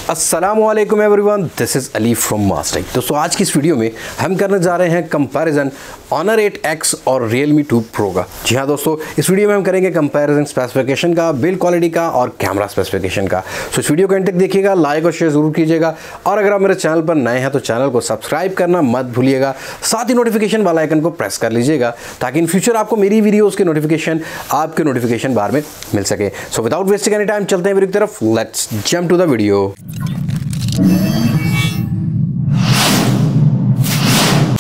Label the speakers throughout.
Speaker 1: अस्सलामुअलैकुम everyone, this is Ali from Mastek. दोस्तों आज की इस वीडियो में हम करने जा रहे हैं कंपैरिजन Honor 8X और Realme 2 Pro का। जी हाँ दोस्तों, इस वीडियो में हम करेंगे कंपैरिजन स्पेसिफिकेशन का, बिल्ड क्वालिटी का और कैमरा स्पेसिफिकेशन का। सो इस वीडियो को एंड तक देखिएगा, लाइक और शेयर जरूर कीजिएगा और अगर आप मेरे चैनल पर नए हैं तो चैनल को सब्सक्राइब करना मत भूलिएगा। साथ ही नोटिफिकेशन वाला आइकन को प्रेस कर लीजिएगा ताकि इन फ्यूचर आपको मेरी वीडियोज़ के नोटिफिकेशन आपके नोटिफिकेशन बार में मिल सके। So without wasting any time चलते हैं वीडियो की तरफ। Let's jump to the video.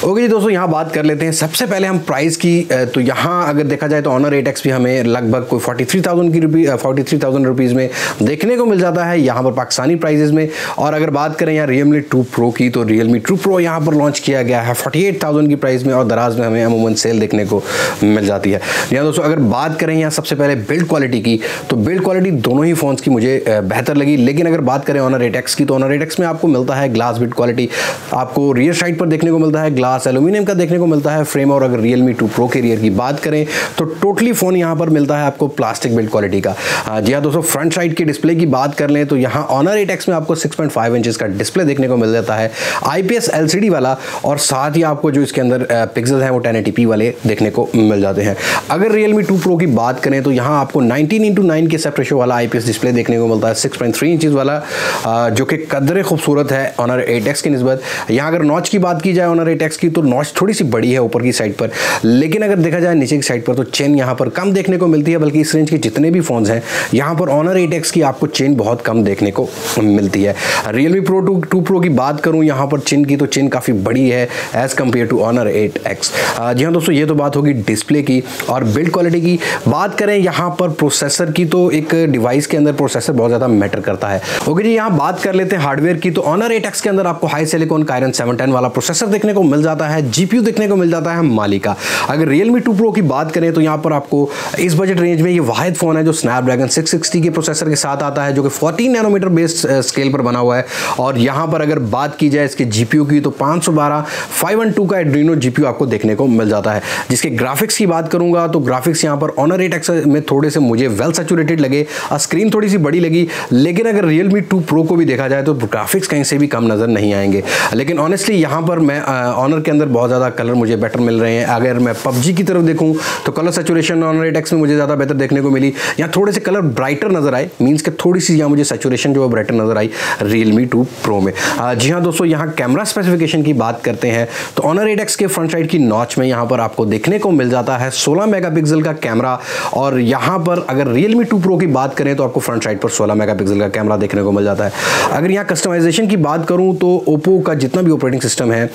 Speaker 1: Okay जी दोस्तों, यहाँ बात कर लेते हैं सबसे पहले हम प्राइस की। तो यहाँ अगर देखा जाए तो Honor 8X भी हमें लगभग कोई 43,000 रुपीज़ में देखने को मिल जाता है यहाँ पर पाकिस्तानी प्राइजेस में। और अगर बात करें यहाँ Realme 2 Pro की, तो Realme 2 Pro यहाँ पर लॉन्च किया गया है 48,000 की प्राइस में और दराज में हमें अमूमन सेल देखने को मिल जाती है। यहाँ दोस्तों अगर बात करें यहाँ सबसे पहले बिल्ड क्वालिटी की, तो बिल्ड क्वालिटी दोनों ही फ़ोन्स की मुझे बेहतर लगी। लेकिन अगर बात करें Honor 8X की, तो Honor 8X में आपको मिलता है ग्लास बिल्ड क्वालिटी, आपको रियर साइड पर देखने को मिलता है ग्लास एल्यूमिनियम का देखने को मिलता है फ्रेम। और अगर Realme 2 Pro के रियर की बात करें तो टोटली फ़ोन यहाँ पर मिलता है आपको प्लास्टिक बिल्ड क्वालिटी का। जी हाँ दोस्तों, फ्रंट साइड की डिस्प्ले की बात कर लें तो यहाँ Honor 8X में आपको 6.5 इंचेस का डिस्प्ले देखने को मिल जाता है, IPS LCD वाला, और साथ ही आपको जो इसके अंदर पिक्सल हैं वो 1080p वाले देखने को मिल जाते हैं। अगर Realme 2 Pro की बात करें तो यहाँ आपको 19:9 के एस्पेक्ट रेशियो वाला IPS डिस्प्ले देखने को मिलता है, 6.3 इंचेस वाला, जो कि कदरे खूबसूरत है Honor 8X की निस्बत। यहाँ अगर नॉच की बात की जाए Honor 8X की, तो नॉच थोड़ी सी बड़ी है ऊपर की साइड पर, लेकिन अगर देखा जाए नीचे की साइड पर तो चेन यहाँ पर कम देखने को मिलती है। बल्कि इस रेंज के जितने भी फोन्स हैं यहाँ पर Honor 8X की आपको चेन बहुत कम देखने को मिलती है। Realme 2 Pro की बात करूँ यहाँ पर चेन की, तो चेन काफ़ी बड़ी है as compare to Honor 8X। जी हाँ दोस्तों, ये तो बात होगी डिस्प्ले की। और बिल्ड क्वालिटी की बात करें यहाँ पर प्रोसेसर की, तो एक डिवाइस के अंदर प्रोसेसर बहुत ज़्यादा मैटर करता है। ओके जी, यहाँ बात कर लेते हैं हार्डवेयर की। तो Honor 8X के अंदर आपको हाई सिलिकॉन Kirin 710 वाला प्रोसेसर देखने को मिल जाता है, GPU देखने को मिल जाता है माली का। अगर Realme 2 Pro की बात करें तो यहाँ पर आपको इस बजट रेंज में ये वाहिद फ़ोन है जो Snapdragon 660 के प्रोसेसर के साथ आता है, जो कि 14 नैनोमीटर बेस्ड स्केल पर बना हुआ है। और यहाँ पर अगर बात की जाए इसके GPU की, तो 512 512 का Adreno GPU आपको देखने को मिल जाता है। जिसके ग्राफिक्स की बात करूँगा तो ग्राफिक्स यहाँ पर Honor 8X में थोड़े से मुझे वेल सैचुरेटेड लगे, स्क्रीन थोड़ी सी बड़ी लगी। लेकिन अगर Realme 2 Pro को भी देखा जाए तो ग्राफिक्स कहीं से भी कम नज़र नहीं आएंगे। लेकिन ऑनेस्टली यहाँ पर मैं Honor के अंदर बहुत ज़्यादा कलर मुझे बेटर मिल रहे हैं। अगर मैं PUBG की तरफ देखूं तो कलर सैचुरेशन Honor 8X में मुझे ज़्यादा बेहतर देखने को मिली। यहाँ थोड़े से कलर ब्राइटर नजर आए, मींस कि थोड़ी सी यहाँ मुझे सैचुरेशन जो है ब्राइटर नजर आई Realme 2 Pro में। जी हाँ दोस्तों, यहाँ कैमरा स्पेसिफिकेशन की बात करते हैं तो Honor 8X के फ्रंट साइड की नॉच में यहाँ पर आपको देखने को मिल जाता है 16 मेगापिक्सल का कैमरा। और यहाँ पर अगर Realme 2 Pro की बात करें तो आपको फ्रंट साइड पर 16 मेगापिक्सल का कैमरा देखने को मिल जाता है। अगर यहाँ कस्टमाइजेशन की बात करूँ तो ओप्पो का जितना भी ऑपरेटिंग सिस्टम है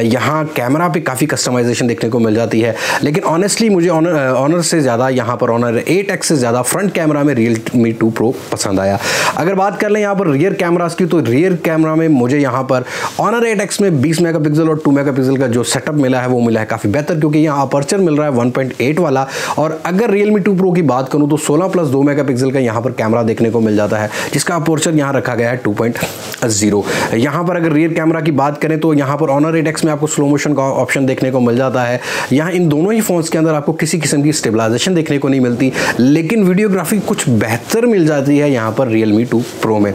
Speaker 1: यहाँ कैमरा पे काफ़ी कस्टमाइजेशन देखने को मिल जाती है। लेकिन ऑनेस्टली मुझे Honor से ज़्यादा यहाँ पर Honor 8X से ज़्यादा फ्रंट कैमरा में Realme 2 Pro पसंद आया। अगर बात कर लें यहाँ पर रियर कैमरास की, तो रियर कैमरा में मुझे यहाँ पर Honor 8X में 20 मेगापिक्सल और 2 मेगापिक्सल का जो सेटअप मिला है वो मिला है काफ़ी बेहतर, क्योंकि यहाँ अपर्चर मिल रहा है 1.8 वाला। और अगर Realme 2 Pro की बात करूँ तो 16+2 मेगापिक्सल का यहाँ पर कैमरा देखने को मिल जाता है, जिसका अपर्चर यहाँ रखा गया है 2.0। यहाँ पर अगर रियर कैमरा की बात करें तो यहाँ पर Honor 8X में आपको स्लो मोशन का ऑप्शन देखने को मिल जाता है। यहाँ इन दोनों ही फोन्स के अंदर आपको किसी किस्म की स्टेबलाइजेशन देखने को नहीं मिलती, लेकिन वीडियोग्राफी कुछ बेहतर मिल जाती है यहाँ पर Realme 2 Pro में।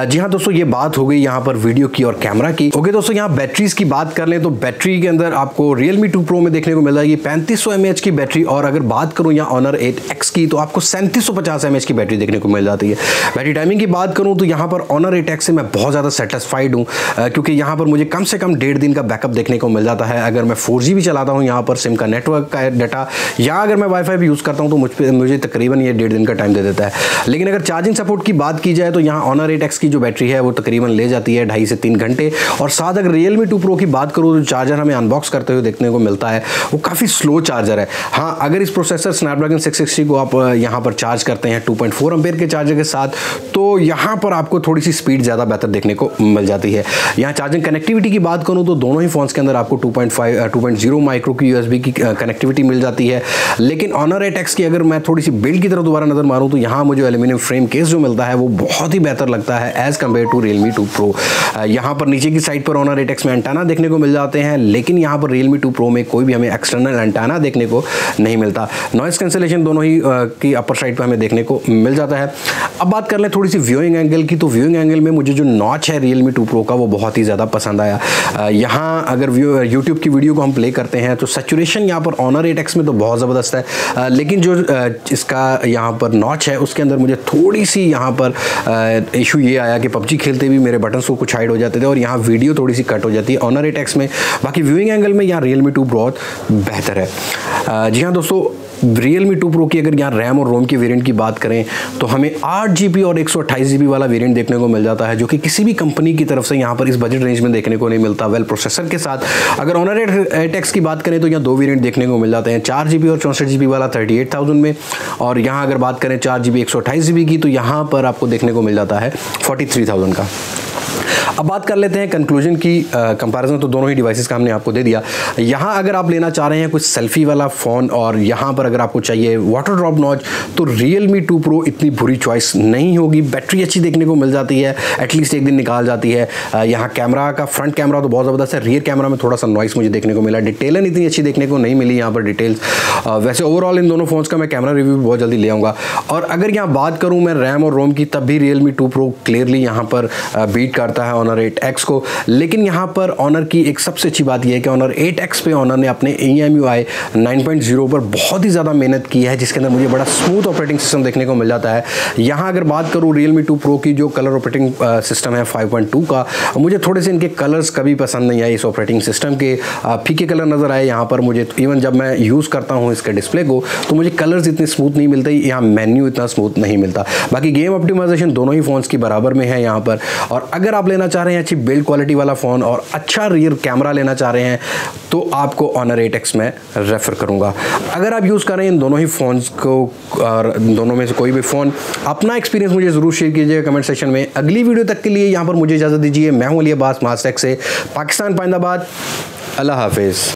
Speaker 1: जी हाँ दोस्तों, ये बात हो गई यहाँ पर वीडियो की और कैमरा की। ओके दोस्तों, यहाँ बैटरीज की बात कर लें तो बैटरी के अंदर आपको Realme 2 Pro में देखने को मिल जाएगी 3500 mAh की बैटरी। और अगर बात करूँ यहाँ Honor 8X की, तो आपको 3750 mAh की बैटरी देखने को मिल जाती है। बैटरी टाइमिंग की बात करूँ तो यहाँ पर Honor 8X से मैं बहुत ज़्यादा सेटिस्फाइड हूँ, क्योंकि यहाँ पर मुझे कम से कम 1.5 दिन का बैकअप देखने को मिल जाता है। अगर मैं 4G भी चलाता हूँ यहाँ पर सिम का नेटवर्क का डाटा, या अगर मैं वाईफाई भी यूज़ करता हूँ तो मुझे तकरीबन ये 1.5 दिन का टाइम दे देता है। लेकिन अगर चार्जिंग सपोर्ट की बात की जाए तो यहाँ Honor 8X की जो बैटरी है वो तकरीबन ले जाती है 2.5 से 3 घंटे। और साथ अगर Realme 2 Pro की बात करूँ तो चार्जर हमें अनबॉक्स करते हुए देखने को मिलता है वो काफ़ी स्लो चार्जर है। हाँ, अगर इस प्रोसेसर Snapdragon 660 को आप यहाँ पर चार्ज करते हैं 2.4 एम्पेयर के चार्जर के साथ, तो यहाँ पर आपको थोड़ी सी स्पीड ज़्यादा बेहतर देखने को मिल जाती है। यहाँ चार्जिंग कनेक्टिविटी की बात करूँ तो दोनों ही फोन्स के अंदर अंदर आपको 2.0 माइक्रो की USB की कनेक्टिविटी मिल जाती है। लेकिन Honor 8X की अगर मैं थोड़ी सी बिल्ड की तरफ दोबारा नज़र मारूं तो यहाँ मुझे एल्यूमिनियम फ्रेम केस जो मिलता है वो बहुत ही बेहतर लगता है as compare to Realme 2 Pro। यहाँ पर नीचे की साइड पर Honor 8X में एंटेना देखने को मिल जाते हैं, लेकिन यहाँ पर Realme 2 Pro में कोई भी हमें एक्सटर्नल एंटेना देखने को नहीं मिलता। नॉइस कैंसलेशन दोनों ही की अपर साइड पर हमें देखने को मिल जाता है। अब बात कर लें थोड़ी सी व्यूइंग एंगल की, तो व्यूइंग एंगल में मुझे जो नॉच है Realme 2 Pro का वो बहुत ही ज़्यादा पसंद आया। यहाँ अगर यूट्यूब की वीडियो को हम प्ले करते हैं तो सैचुरेशन यहाँ पर Honor 8X में तो बहुत ज़बरदस्त है, लेकिन जो इसका यहाँ पर नॉच है उसके अंदर मुझे थोड़ी सी यहाँ पर इशू ये आया कि PUBG खेलते भी मेरे बटन्स को कुछ हाइड हो जाते थे और यहाँ वीडियो थोड़ी सी कट हो जाती है Honor 8X में। बाकी व्यूइंग एंगल में यहाँ Realme 2 बहुत बेहतर है। जी हाँ दोस्तों, Realme 2 Pro की अगर यहाँ रैम और रोम की वेरिएंट की बात करें तो हमें 8GB और 128GB वाला वेरिएंट देखने को मिल जाता है, जो कि किसी भी कंपनी की तरफ से यहाँ पर इस बजट रेंज में देखने को नहीं मिलता वेल प्रोसेसर के साथ। अगर Honor 8X की बात करें तो यहाँ दो वेरिएंट देखने को मिल जाते हैं, 4GB और 64GB वाला 38,000 में, और यहाँ अगर बात करें 4GB 128GB की तो यहाँ पर आपको देखने को मिल जाता है 43,000 का। अब बात कर लेते हैं कंक्लूजन की। कंपैरिजन तो दोनों ही डिवाइसेस का हमने आपको दे दिया। यहाँ अगर आप लेना चाह रहे हैं कुछ सेल्फी वाला फ़ोन और यहाँ पर अगर आपको चाहिए वाटर ड्रॉप नॉच तो Realme 2 Pro इतनी बुरी चॉइस नहीं होगी। बैटरी अच्छी देखने को मिल जाती है, एटलीस्ट एक दिन निकाल जाती है। यहाँ कैमरा का फ्रंट कैमरा तो बहुत ज़बरदस्त है, रियर कैमरा में थोड़ा सा नॉइस मुझे देखने को मिला, डिटेलन इतनी अच्छी देखने को नहीं मिली यहाँ पर डिटेल्स। वैसे ओवरऑल इन दोनों फ़ोन्स का मैं कैमरा रिव्यू बहुत जल्दी ले आऊँगा। और अगर यहाँ बात करूँ मैं रैम और रोम की, तब भी Realme 2 Pro क्लियरली यहाँ पर बीट करता है Honor 8X को। लेकिन यहाँ पर Honor की एक सबसे अच्छी बात यह है कि Honor 8X पे Honor ने अपने EMUI 9.0 पर बहुत ही ज़्यादा मेहनत की है, जिसके अंदर मुझे बड़ा स्मूथ ऑपरेटिंग सिस्टम देखने को मिल जाता है। यहाँ अगर बात करूँ Realme 2 Pro की जो कलर ऑपरेटिंग सिस्टम है 5.2 का, मुझे थोड़े से इनके कलर्स कभी पसंद नहीं आए इस ऑपरेटिंग सिस्टम के, फीके कलर नज़र आए यहाँ पर मुझे। इवन जब मैं यूज़ करता हूँ इसके डिस्प्ले को तो मुझे कलर्स इतने स्मूथ नहीं मिलते, यहाँ मेन्यू इतना स्मूथ नहीं मिलता। बाकी गेम ऑप्टिमाइजेशन दोनों ही फ़ोन्स की बराबर में है यहाँ पर। और अगर आप लेना चाह रहे हैं अच्छी बिल्ड क्वालिटी वाला फ़ोन और अच्छा रियर कैमरा लेना चाह रहे हैं तो आपको Honor 8X में रेफ़र करूंगा। अगर आप यूज़ कर रहे हैं इन दोनों ही फ़ोन्स को और दोनों में से कोई भी फ़ोन, अपना एक्सपीरियंस मुझे ज़रूर शेयर कीजिएगा कमेंट सेक्शन में। अगली वीडियो तक के लिए यहाँ पर मुझे इजाज़त दीजिए। मैं हूँ अली अब्बास, मास्टेक से, पाकिस्तान, पाइंदाबाद। अल्लाह हाफिज़।